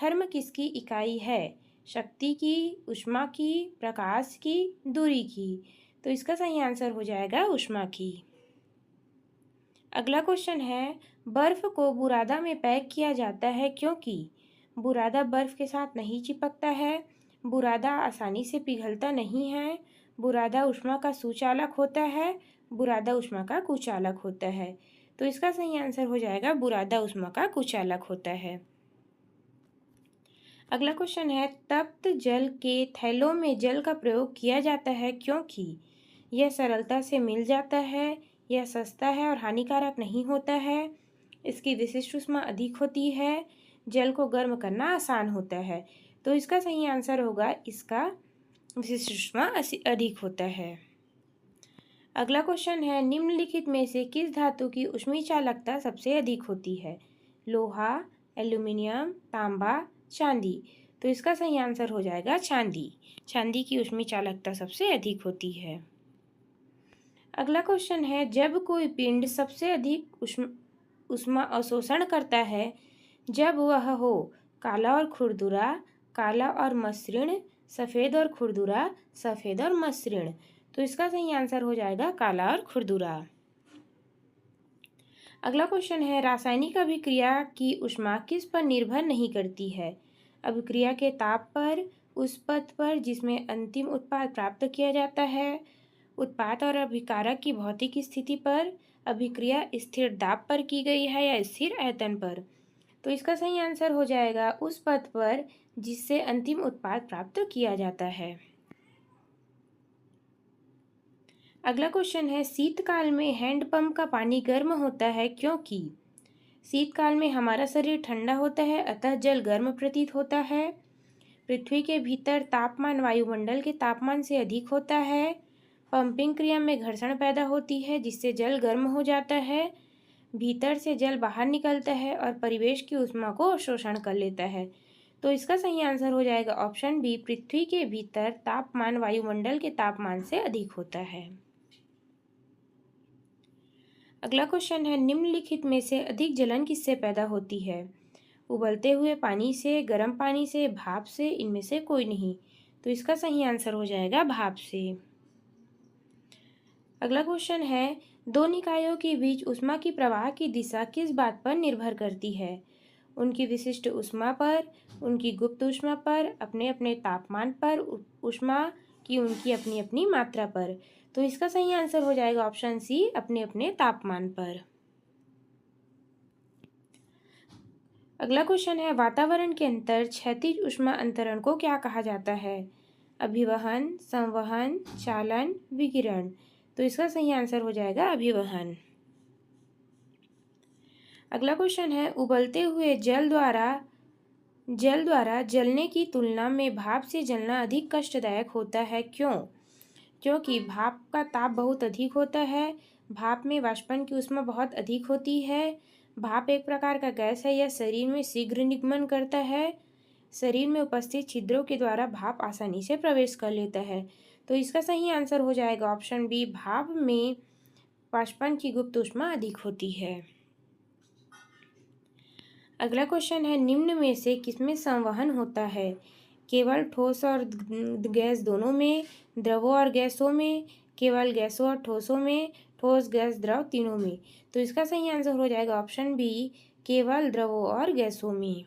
धर्म किसकी इकाई है? शक्ति की, ऊष्मा की, प्रकाश की, दूरी की? तो इसका सही आंसर हो जाएगा ऊष्मा की। अगला क्वेश्चन है, बर्फ को बुरादा में पैक किया जाता है क्योंकि बुरादा बर्फ के साथ नहीं चिपकता है, बुरादा आसानी से पिघलता नहीं है, बुरादा ऊष्मा का सुचालक होता है, बुरादा ऊष्मा का कुचालक होता है? तो इसका सही आंसर हो जाएगा बुरादा ऊष्मा का कुचालक होता है। अगला क्वेश्चन है, तप्त जल के थैलों में जल का प्रयोग किया जाता है क्योंकि यह सरलता से मिल जाता है, यह सस्ता है और हानिकारक नहीं होता है, इसकी विशिष्ट ऊष्मा अधिक होती है, जल को गर्म करना आसान होता है? तो इसका सही आंसर होगा इसका विशिष्ट ऊष्मा अधिक होता है। अगला क्वेश्चन है, निम्नलिखित में से किस धातु की ऊष्मीय चालकता सबसे अधिक होती है? लोहा, एल्यूमिनियम, तांबा, चांदी? तो इसका सही आंसर हो जाएगा चांदी। चांदी की ऊष्मीय चालकता सबसे अधिक होती है। अगला क्वेश्चन है, जब कोई पिंड सबसे अधिक ऊष्मा अवशोषण करता है जब वह हो काला और खुरदुरा, काला और मसृण, सफ़ेद और खुरदुरा, सफ़ेद और मसृण? तो इसका सही आंसर हो जाएगा काला और खुरदुरा। अगला क्वेश्चन है, रासायनिक अभिक्रिया की ऊष्मा किस पर निर्भर नहीं करती है? अभिक्रिया के ताप पर, उस पथ पर जिसमें अंतिम उत्पाद प्राप्त किया जाता है, उत्पाद और अभिकारक की भौतिक स्थिति पर, अभिक्रिया स्थिर दाब पर की गई है या स्थिर आयतन पर? तो इसका सही आंसर हो जाएगा उस पथ पर जिससे अंतिम उत्पाद प्राप्त किया जाता है। अगला क्वेश्चन है, शीतकाल में हैंडपंप का पानी गर्म होता है क्योंकि शीतकाल में हमारा शरीर ठंडा होता है अतः जल गर्म प्रतीत होता है, पृथ्वी के भीतर तापमान वायुमंडल के तापमान से अधिक होता है, पंपिंग क्रिया में घर्षण पैदा होती है जिससे जल गर्म हो जाता है, भीतर से जल बाहर निकलता है और परिवेश की ऊष्मा को अवशोषण कर लेता है? तो इसका सही आंसर हो जाएगा ऑप्शन बी, पृथ्वी के भीतर तापमान वायुमंडल के तापमान से अधिक होता है। अगला क्वेश्चन है, निम्नलिखित में से अधिक जलन किससे पैदा होती है? उबलते हुए पानी से, गर्म पानी से, भाप से? इनमें से कोई नहीं। तो इसका सही आंसर हो जाएगा भाप से। अगला क्वेश्चन है, दो निकायों के बीच ऊष्मा की प्रवाह की दिशा किस बात पर निर्भर करती है? उनकी विशिष्ट ऊष्मा पर, उनकी गुप्त ऊष्मा पर, अपने अपने तापमान पर, ऊष्मा की उनकी अपनी अपनी मात्रा पर? तो इसका सही आंसर हो जाएगा ऑप्शन सी, अपने अपने तापमान पर। अगला क्वेश्चन है, वातावरण के अंतर क्षैतिज ऊष्मा अंतरण को क्या कहा जाता है? अभिवहन, संवहन, चालन, विकिरण? तो इसका सही आंसर हो जाएगा अभिवहन। अगला क्वेश्चन है, उबलते हुए जल द्वारा जलने की तुलना में भाप से जलना अधिक कष्टदायक होता है क्यों? क्योंकि भाप का ताप बहुत अधिक होता है, भाप में वाष्पन की ऊष्मा बहुत अधिक होती है, भाप एक प्रकार का गैस है, यह शरीर में शीघ्र निगमन करता है, शरीर में उपस्थित छिद्रों के द्वारा भाप आसानी से प्रवेश कर लेता है? तो इसका सही आंसर हो जाएगा ऑप्शन बी, भाप में वाष्पन की गुप्त ऊष्मा अधिक होती है। अगला क्वेश्चन है, निम्न में से किसमें संवहन होता है? केवल ठोस और गैस दोनों में, द्रवों और गैसों में, केवल गैसों और ठोसों में, ठोस गैस द्रव तीनों में? तो इसका सही आंसर हो जाएगा ऑप्शन बी, केवल द्रवों और गैसों में।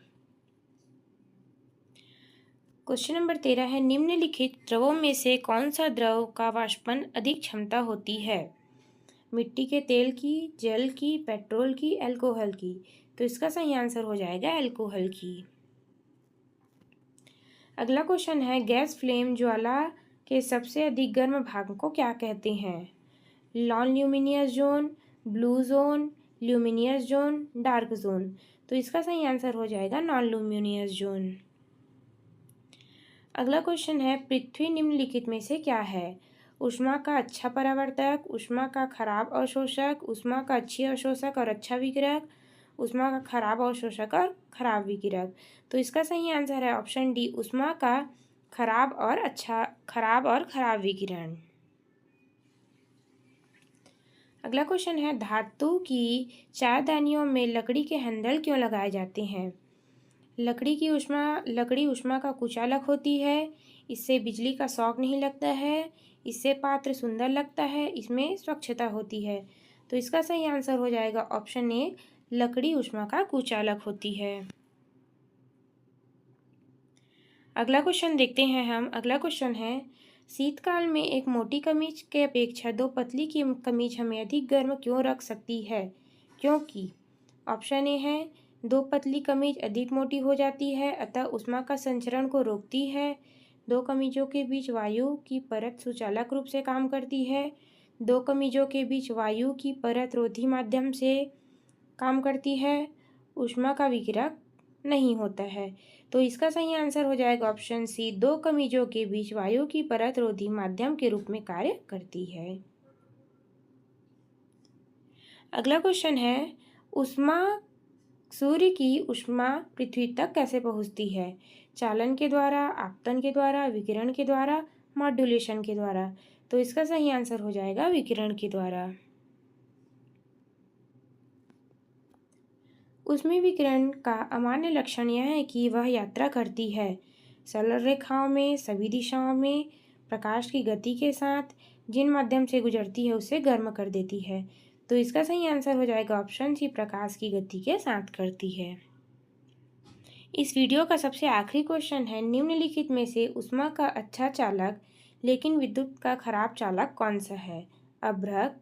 क्वेश्चन नंबर 13 है, निम्नलिखित द्रवों में से कौन सा द्रव का वाष्पन अधिक क्षमता होती है? मिट्टी के तेल की, जल की, पेट्रोल की, अल्कोहल की? तो इसका सही आंसर हो जाएगा अल्कोहल की। अगला क्वेश्चन है, गैस फ्लेम ज्वाला के सबसे अधिक गर्म भाग को क्या कहते हैं? Non luminous zone, blue zone, luminous zone, dark zone? तो इसका सही आंसर हो जाएगा नॉन ल्यूमिनियस जोन। अगला क्वेश्चन है, पृथ्वी निम्नलिखित में से क्या है? ऊष्मा का अच्छा परावर्तक, ऊष्मा का खराब अवशोषक, ऊष्मा का अच्छी अवशोषक और अच्छा विकिरक, ऊष्मा का खराब अवशोषक और खराब विकिरक? तो इसका सही आंसर है ऑप्शन डी, ऊष्मा का खराब और खराब विकिरण। अगला क्वेश्चन है, धातु की चारदानियों में लकड़ी के हैंडल क्यों लगाए जाते हैं? लकड़ी ऊष्मा का कुचालक होती है, इससे बिजली का शॉक नहीं लगता है, इससे पात्र सुंदर लगता है, इसमें स्वच्छता होती है। तो इसका सही आंसर हो जाएगा ऑप्शन ए, लकड़ी ऊष्मा का कुचालक होती है। अगला क्वेश्चन देखते हैं हम। अगला क्वेश्चन है, शीतकाल में एक मोटी कमीज के अपेक्षा दो पतली की कमीज हमें अधिक गर्म क्यों रख सकती है? क्योंकि ऑप्शन ए है, दो पतली कमीज अधिक मोटी हो जाती है, अतः ऊष्मा का संचरण को रोकती है। दो कमीजों के बीच वायु की परत सुचालक रूप से काम करती है। दो कमीजों के बीच वायु की परत रोधी माध्यम से काम करती है। ऊष्मा का विकिरण नहीं होता है। तो इसका सही आंसर हो जाएगा ऑप्शन सी, दो कमीजों के बीच वायु की परत रोधी माध्यम के रूप में कार्य करती है। अगला क्वेश्चन है, सूर्य की ऊष्मा पृथ्वी तक कैसे पहुंचती है? चालन के द्वारा, आपतन के द्वारा, विकिरण के द्वारा, मॉड्यूलेशन के द्वारा। तो इसका सही आंसर हो जाएगा विकिरण के द्वारा। ऊष्मीय विकिरण का अमान्य लक्षण यह है कि वह यात्रा करती है सरल रेखाओं में सभी दिशाओं में, प्रकाश की गति के साथ, जिन माध्यम से गुजरती है उसे गर्म कर देती है। तो इसका सही आंसर हो जाएगा ऑप्शन सी, प्रकाश की गति के साथ करती है। इस वीडियो का सबसे आखिरी क्वेश्चन है, निम्नलिखित में से ऊष्मा का अच्छा चालक लेकिन विद्युत का खराब चालक कौन सा है? अभ्रक,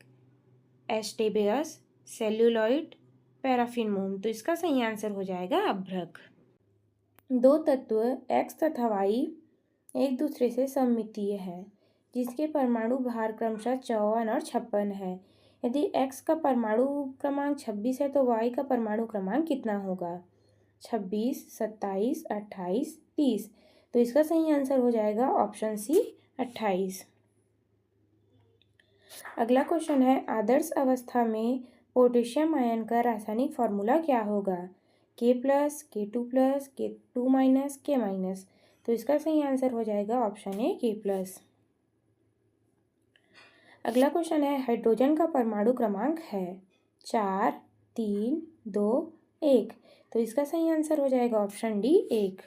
एस्टेबियस, सेल्यूलॉइड, पैराफिन मोम। तो इसका सही आंसर हो जाएगा अभ्रक। दो तत्व X तथा Y एक दूसरे से सममितीय है, जिसके परमाणु भार क्रमशः 54 और 56 है। यदि X का परमाणु क्रमांक 26 है तो Y का परमाणु क्रमांक कितना होगा? 26, 27, 28, 30। तो इसका सही आंसर हो जाएगा ऑप्शन सी, 28। अगला क्वेश्चन है, आदर्श अवस्था में पोटेशियम आयन का रासायनिक फॉर्मूला क्या होगा? K+, K2+, K2-, K-। तो इसका सही आंसर हो जाएगा ऑप्शन ए, K+। अगला क्वेश्चन है, हाइड्रोजन का परमाणु क्रमांक है 4, 3, 2, 1। तो इसका सही आंसर हो जाएगा ऑप्शन डी, 1।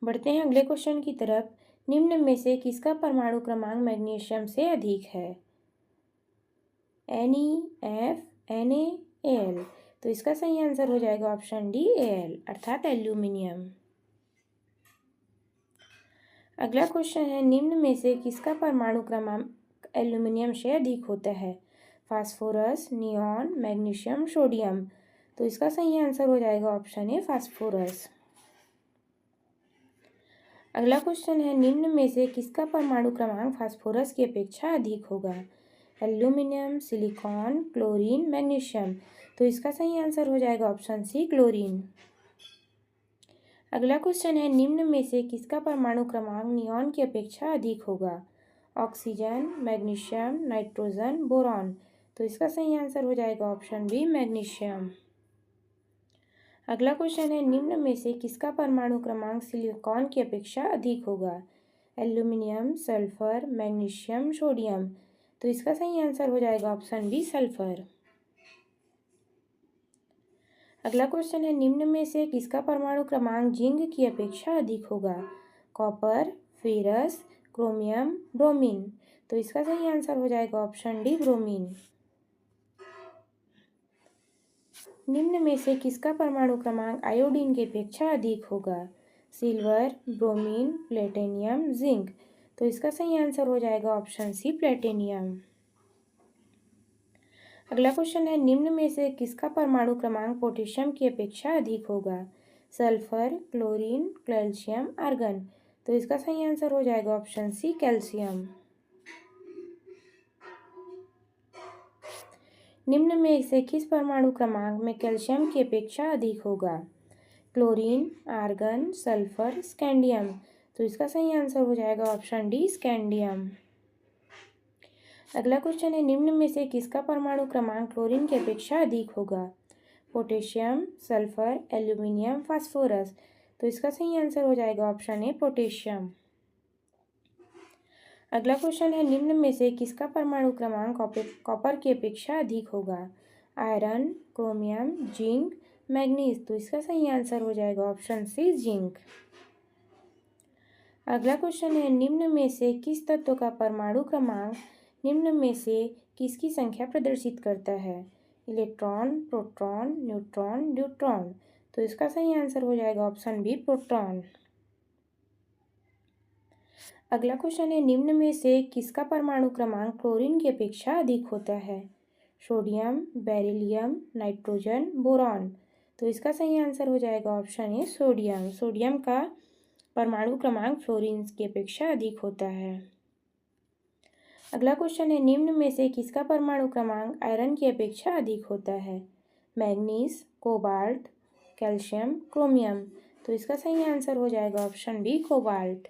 बढ़ते हैं अगले क्वेश्चन की तरफ। निम्न में से किसका परमाणु क्रमांक मैग्नीशियम से अधिक है? NeF, Na, Al। तो इसका सही आंसर हो जाएगा ऑप्शन डी, Al, अर्थात एल्यूमिनियम। अगला क्वेश्चन है, निम्न में से किसका परमाणु क्रमांक एल्यूमिनियम से अधिक होता है? Phosphorus, neon, magnesium, sodium. तो इसका सही आंसर हो जाएगा ऑप्शन ए, फास्फोरस। अगला क्वेश्चन है, निम्न में से किसका परमाणु क्रमांक फास्फोरस की अपेक्षा अधिक होगा? Aluminium, silicon, chlorine, magnesium. तो इसका सही आंसर हो जाएगा ऑप्शन सी, क्लोरीन। अगला क्वेश्चन है, निम्न में से किसका परमाणु क्रमांक नियॉन की अपेक्षा अधिक होगा? Oxygen, magnesium, nitrogen, boron. तो इसका सही आंसर हो जाएगा ऑप्शन बी, मैग्नीशियम। अगला क्वेश्चन है, निम्न में से किसका परमाणु क्रमांक सिलिकॉन की अपेक्षा अधिक होगा? Aluminium, sulphur, magnesium, sodium. तो इसका सही आंसर हो जाएगा ऑप्शन बी, सल्फर। अगला क्वेश्चन है, निम्न में से किसका परमाणु क्रमांक जिंक की अपेक्षा अधिक होगा? Copper, ferrous, chromium, bromine. तो इसका सही आंसर हो जाएगा ऑप्शन डी, ब्रोमीन। निम्न में से किसका परमाणु क्रमांक आयोडीन की अपेक्षा अधिक होगा? Silver, bromine, platinum, zinc. तो इसका सही आंसर हो जाएगा ऑप्शन सी, प्लेटिनियम। अगला क्वेश्चन है, निम्न में से किसका परमाणु क्रमांक पोटेशियम की अपेक्षा अधिक होगा? Sulphur, chlorine, calcium, argon. तो इसका सही आंसर हो जाएगा ऑप्शन सी, कैल्शियम। निम्न में से किस परमाणु क्रमांक में कैल्शियम की अपेक्षा अधिक होगा? Chlorine, argon, sulphur, scandium. तो इसका सही आंसर हो जाएगा ऑप्शन डी, स्कैंडियम। अगला क्वेश्चन है, निम्न में से किसका परमाणु क्रमांक क्लोरीन की अपेक्षा अधिक होगा? Potassium, sulphur, aluminium, phosphorus. तो इसका सही आंसर हो जाएगा ऑप्शन ए, पोटेशियम। अगला क्वेश्चन है, निम्न में से किसका परमाणु क्रमांक कॉपर की अपेक्षा अधिक होगा? Iron, chromium, zinc, manganese. तो इसका सही आंसर हो जाएगा ऑप्शन सी जिंक। अगला क्वेश्चन है, निम्न में से किस तत्व का परमाणु क्रमांक निम्न में से किसकी संख्या प्रदर्शित करता है? Electron, proton, neutron, deuteron. तो इसका सही आंसर हो जाएगा ऑप्शन बी प्रोटॉन। अगला क्वेश्चन है, निम्न में से किसका परमाणु क्रमांक क्लोरीन की अपेक्षा अधिक होता है? Sodium, beryllium, nitrogen, boron. तो इसका सही आंसर हो जाएगा ऑप्शन ए सोडियम। सोडियम का परमाणु क्रमांक फ्लोरीन की अपेक्षा अधिक होता है। अगला क्वेश्चन है, निम्न में से किसका परमाणु क्रमांक आयरन की अपेक्षा अधिक होता है? Manganese, cobalt, calcium, chromium. तो इसका सही आंसर हो जाएगा ऑप्शन बी कोबाल्ट।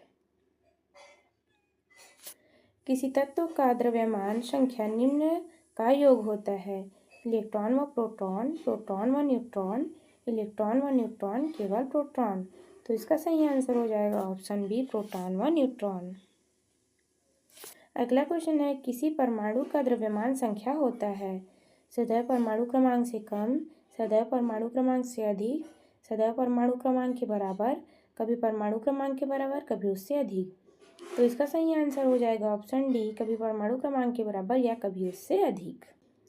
किसी तत्व का द्रव्यमान संख्या निम्न का योग होता है? इलेक्ट्रॉन व प्रोटॉन, प्रोटॉन व न्यूट्रॉन, इलेक्ट्रॉन व न्यूट्रॉन, केवल प्रोटॉन। तो इसका सही आंसर हो जाएगा ऑप्शन बी प्रोटॉन व न्यूट्रॉन। अगला क्वेश्चन है, किसी परमाणु का द्रव्यमान संख्या होता है? सदैव परमाणु क्रमांक से कम, सदैव परमाणु क्रमांक से अधिक, सदैव परमाणु क्रमांक के बराबर, कभी परमाणु क्रमांक के बराबर, कभी उससे अधिक। तो इसका सही आंसर हो जाएगा ऑप्शन डी कभी परमाणु क्रमांक के बराबर या कभी उससे अधिक।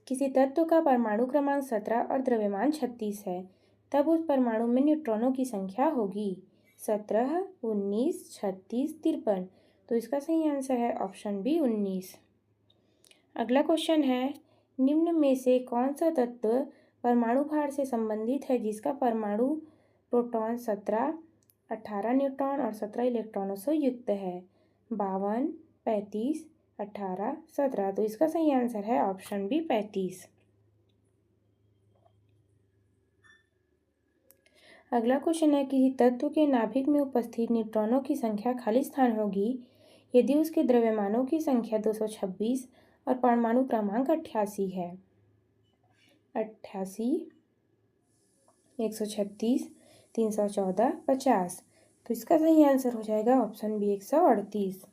किसी तत्व का परमाणु क्रमांक 17 और द्रव्यमान 36 है, तब उस परमाणु में न्यूट्रॉनों की संख्या होगी 17, 19, 36, 53। तो इसका सही आंसर है ऑप्शन बी 19। अगला क्वेश्चन है, निम्न में से कौन सा तत्व परमाणु भार से संबंधित है जिसका परमाणु प्रोटॉन 17, 18 न्यूट्रॉन और 17 इलेक्ट्रॉनों से युक्त है? 52, 35, 18, 17। तो इसका सही आंसर है ऑप्शन बी 35। अगला क्वेश्चन है, किसी तत्व के नाभिक में उपस्थित न्यूट्रॉनों की संख्या खाली स्थान होगी यदि उसके द्रव्यमानों की संख्या 226 और परमाणु क्रमांक 88 है? 88, 136, 314, 50। तो इसका सही आंसर हो जाएगा ऑप्शन बी 138।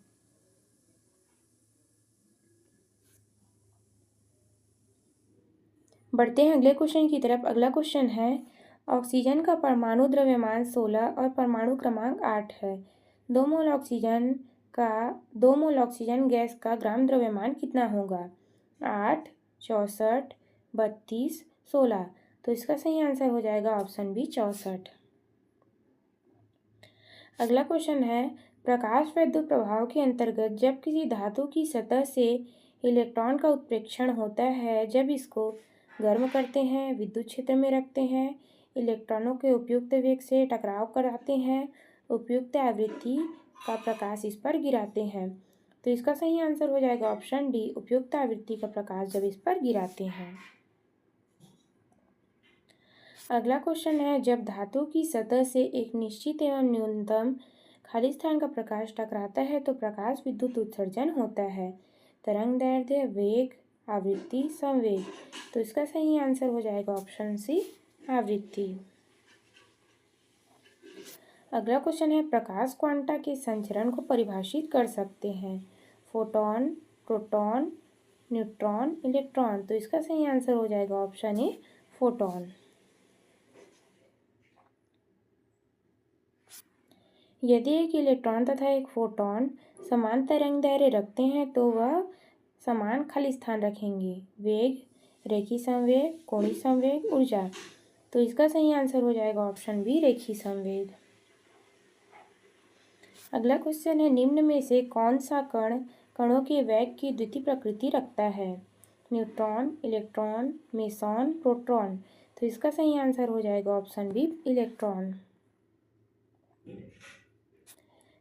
बढ़ते हैं अगले क्वेश्चन की तरफ। अगला क्वेश्चन है, ऑक्सीजन का परमाणु द्रव्यमान 16 और परमाणु क्रमांक 8 है। 2 मोल ऑक्सीजन गैस का ग्राम द्रव्यमान कितना होगा? 8, 64, 32, 16। तो इसका सही आंसर हो जाएगा ऑप्शन बी 64। अगला क्वेश्चन है, प्रकाश वैद्युत प्रभाव के अंतर्गत जब किसी धातु की सतह से इलेक्ट्रॉन का उत्प्रेक्षण होता है, जब इसको गर्म करते हैं, विद्युत क्षेत्र में रखते हैं, इलेक्ट्रॉनों के उपयुक्त वेग से टकराव कराते हैं, उपयुक्त आवृत्ति का प्रकाश इस पर गिराते हैं। तो इसका सही आंसर हो जाएगा ऑप्शन डी उपयुक्त आवृत्ति का प्रकाश जब इस पर गिराते हैं। अगला क्वेश्चन है, जब धातु की सतह से एक निश्चित एवं न्यूनतम खाली स्थान का प्रकाश टकराता है तो प्रकाश विद्युत उत्सर्जन होता है। तरंग दैर्ध्य, वेग, आवृत्ति, संवेग। तो इसका सही आंसर हो जाएगा ऑप्शन सी आवृत्ति। अगला क्वेश्चन है, प्रकाश क्वांटा के संचरण को परिभाषित कर सकते हैं? Photon, proton, neutron, electron. तो इसका सही आंसर हो जाएगा ऑप्शन ए फोटॉन। यदि एक इलेक्ट्रॉन तथा एक फोटॉन समान तरंग दैर्ध्य रखते हैं तो वह समान खाली स्थान रखेंगे। वेग, रेखी संवेग, कोणीय संवेग, ऊर्जा। तो इसका सही आंसर हो जाएगा ऑप्शन बी रेखी संवेग। अगला क्वेश्चन है, निम्न में से कौन सा कण कणों के वेग की द्वितीय प्रकृति रखता है? Neutron, electron, meson, proton. तो इसका सही आंसर हो जाएगा ऑप्शन बी इलेक्ट्रॉन।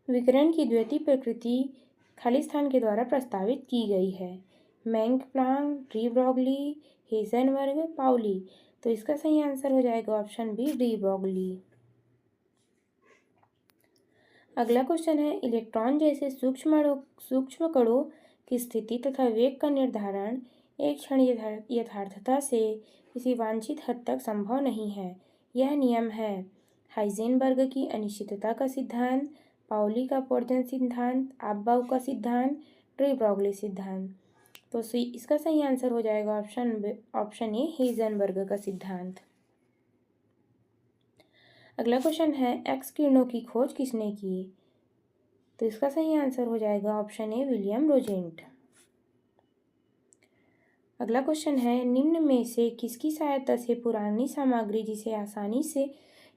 विकिरण की द्वितीय प्रकृति खाली स्थान के द्वारा प्रस्तावित की गई है? मैंक प्लांक, डी ब्रॉगली, हेज़नबर्ग, पाउली। तो इसका सही आंसर हो जाएगा ऑप्शन बी डी ब्रॉगली। अगला क्वेश्चन है, इलेक्ट्रॉन जैसे सूक्ष्म कणों की स्थिति तथा वेग का निर्धारण एक क्षण यथार्थता से किसी वांछित हद तक संभव नहीं है। यह नियम है हाइजेनबर्ग की अनिश्चितता का सिद्धांत, पाउली का अपवर्जन सिद्धांत, अबाउ का सिद्धांत, डी ब्रॉगली सिद्धांत। तो इसका सही आंसर हो जाएगा ऑप्शन ए हेज़नबर्ग का सिद्धांत। अगला क्वेश्चन है एक्स किरणों की खोज किसने की? तो इसका सही आंसर हो जाएगा ऑप्शन ए विलियम रोजेंट। अगला क्वेश्चन है निम्न में से किसकी सहायता से पुरानी सामग्री जिसे आसानी से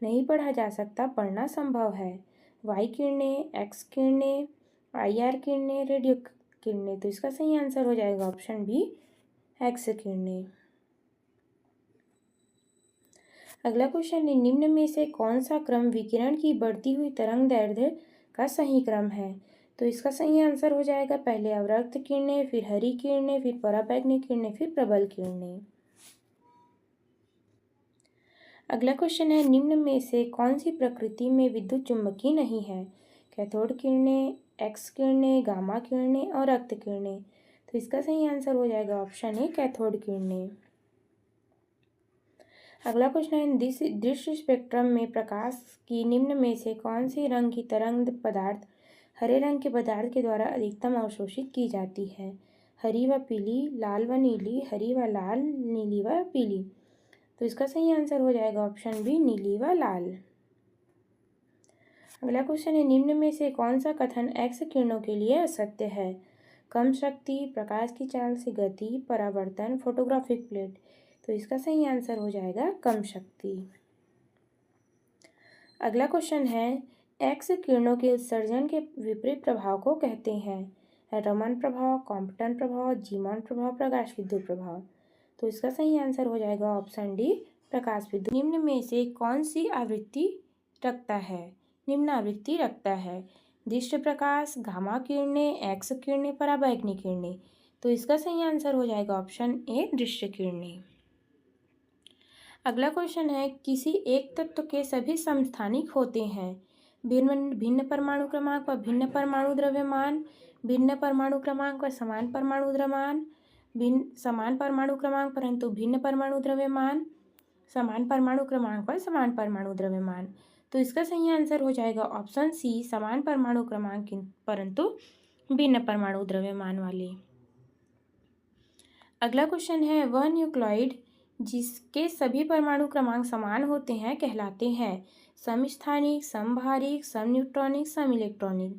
नहीं पढ़ा जा सकता पढ़ना संभव है? वाई किरणें, एक्स किरणें, IR किरणें, रेडियो किरणें। तो इसका सही आंसर हो जाएगा ऑप्शन बी एक्स किरणें। अगला क्वेश्चन है निम्न में से कौन सा क्रम विकिरण की बढ़ती हुई तरंग दैर्ध्य का सही क्रम है? तो इसका सही आंसर हो जाएगा पहले अवरक्त किरणें, फिर हरी किरणें, फिर पराबैंगनी किरणें, फिर प्रबल किरणें। अगला क्वेश्चन है निम्न में से कौन सी प्रकृति में विद्युत चुम्बकीय नहीं है? कैथोड किरणें, एक्स किरणें, गामा किरणें और रक्त किरणें। तो इसका सही आंसर हो जाएगा ऑप्शन ए कैथोड किरणें। अगला क्वेश्चन है दृश्य स्पेक्ट्रम में प्रकाश की निम्न में से कौन सी रंग की तरंग पदार्थ हरे रंग के पदार्थ के द्वारा अधिकतम अवशोषित की जाती है? हरी व पीली, लाल व नीली, हरी व लाल, नीली व पीली। तो इसका सही आंसर हो जाएगा ऑप्शन बी नीली व लाल। अगला क्वेश्चन है निम्न में से कौन सा कथन एक्स किरणों के लिए असत्य है? कम शक्ति, प्रकाश की चाल से गति, परावर्तन, फोटोग्राफिक प्लेट। तो इसका सही आंसर हो जाएगा कम शक्ति। अगला क्वेश्चन है एक्स किरणों के उत्सर्जन के विपरीत प्रभाव को कहते हैं? रमन प्रभाव, कॉम्पटन प्रभाव, जीमॉन प्रभाव, प्रकाश विद्युत प्रभाव। तो इसका सही आंसर हो जाएगा ऑप्शन डी प्रकाश विद्युत। निम्न में से कौन सी आवृत्ति रखता है? निम्न आवृत्ति रखता है दृश्य प्रकाश, गामा किरणें, एक्स किरणें, पराबैंगनी किरणें। तो इसका सही आंसर हो जाएगा ऑप्शन ए दृश्य किरणें। अगला क्वेश्चन है किसी एक तत्व के सभी समस्थानिक होते हैं? भिन्न परमाणु क्रमांक व भिन्न परमाणु द्रव्यमान, भिन्न परमाणु क्रमांक व समान परमाणु द्रव्यमान, भिन्न समान परमाणु क्रमांक परंतु भिन्न परमाणु द्रव्यमान, समान परमाणु क्रमांक व समान परमाणु द्रव्यमान। तो इसका सही आंसर हो जाएगा ऑप्शन सी समान परमाणु क्रमांक परंतु भिन्न परमाणु द्रव्यमान वाले। अगला क्वेश्चन है वह न्यूक्लियोइड जिसके सभी परमाणु क्रमांक समान होते हैं कहलाते हैं? समस्थानिक, समभारिक, समन्यूट्रॉनिक, समिलेक्ट्रॉनिक।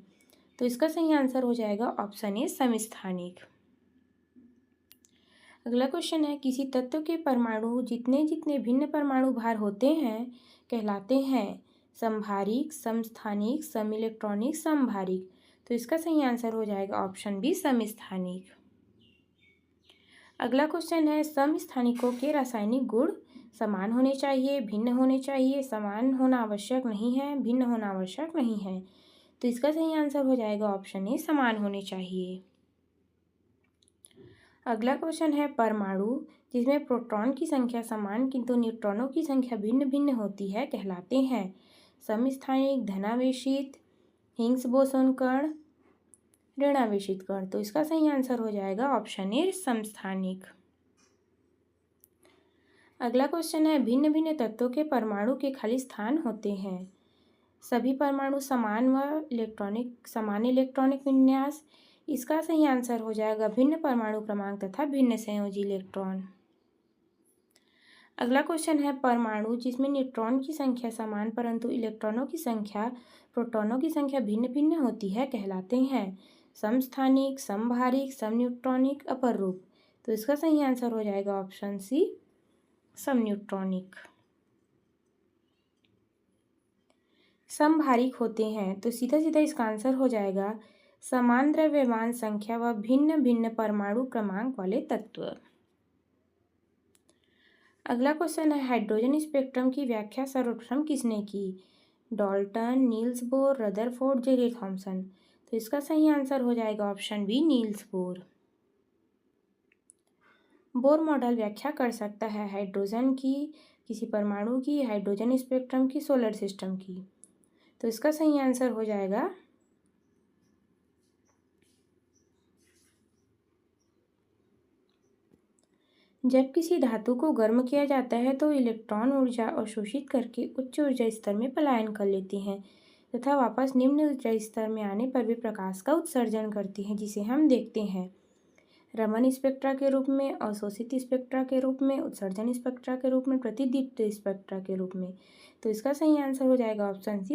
तो इसका सही आंसर हो जाएगा ऑप्शन ए समस्थानिक। अगला क्वेश्चन है किसी तत्व के परमाणु जितने जितने भिन्न परमाणु भार होते हैं कहलाते हैं? समभारिक, समस्थानिक, समिलेक्ट्रॉनिक, समभारिक। तो इसका सही आंसर हो जाएगा ऑप्शन बी समस्थानिक। अगला क्वेश्चन है समस्थानिकों के रासायनिक गुण समान होने चाहिए, भिन्न होने चाहिए, समान होना आवश्यक नहीं है, भिन्न होना आवश्यक नहीं है। तो इसका सही आंसर हो जाएगा ऑप्शन ए समान होने चाहिए। अगला क्वेश्चन है परमाणु जिसमें प्रोटॉन की संख्या समान किंतु न्यूट्रॉनों की संख्या भिन्न भिन्न होती है कहलाते हैं? समस्थानिक, धनावेशित, हिग्स बोसोन कण, ऋणावेशित कण। तो इसका सही आंसर हो जाएगा ऑप्शन ए समस्थानिक। अगला क्वेश्चन है भिन्न भिन्न तत्वों के परमाणु के खाली स्थान होते हैं? सभी परमाणु समान इलेक्ट्रॉनिक विन्यास। इसका सही आंसर हो जाएगा भिन्न परमाणु क्रमांक तथा भिन्न संयोजी इलेक्ट्रॉन। अगला क्वेश्चन है परमाणु जिसमें न्यूट्रॉन की संख्या समान परंतु इलेक्ट्रॉनों की संख्या प्रोटॉनों की संख्या भिन्न भिन्न होती है कहलाते हैं? समस्थानिक, समभारिक, समन्यूट्रॉनिक, अपरूप। तो इसका सही आंसर हो जाएगा ऑप्शन सी समन्यूट्रॉनिक। समभारिक होते हैं तो सीधा सीधा इसका आंसर हो जाएगा समान द्रव्यमान संख्या व भिन्न भिन्न परमाणु क्रमांक वाले तत्व। अगला क्वेश्चन है हाइड्रोजन स्पेक्ट्रम की व्याख्या सर्वप्रथम किसने की? Dalton, Niels Bohr, Rutherford, J J Thomson. तो इसका सही आंसर हो जाएगा option B Niels Bohr. Bohr model व्याख्या कर सकता है हाइड्रोजन की, किसी परमाणु की, हाइड्रोजन स्पेक्ट्रम की, सोलर सिस्टम की। तो इसका सही आंसर हो जाएगा जब किसी धातु को गर्म किया जाता है तो इलेक्ट्रॉन ऊर्जा अवशोषित करके उच्च ऊर्जा स्तर में पलायन कर लेती हैं तथा वापस निम्न ऊर्जा स्तर में आने पर भी प्रकाश का उत्सर्जन करती हैं जिसे हम देखते हैं। रमन स्पेक्ट्रा के रूप में, अवशोषित स्पेक्ट्रा के रूप में, उत्सर्जन स्पेक्ट्रा के रूप में, प्रतिदीप्त स्पेक्ट्रा के रूप में। तो इसका सही आंसर हो जाएगा ऑप्शन सी,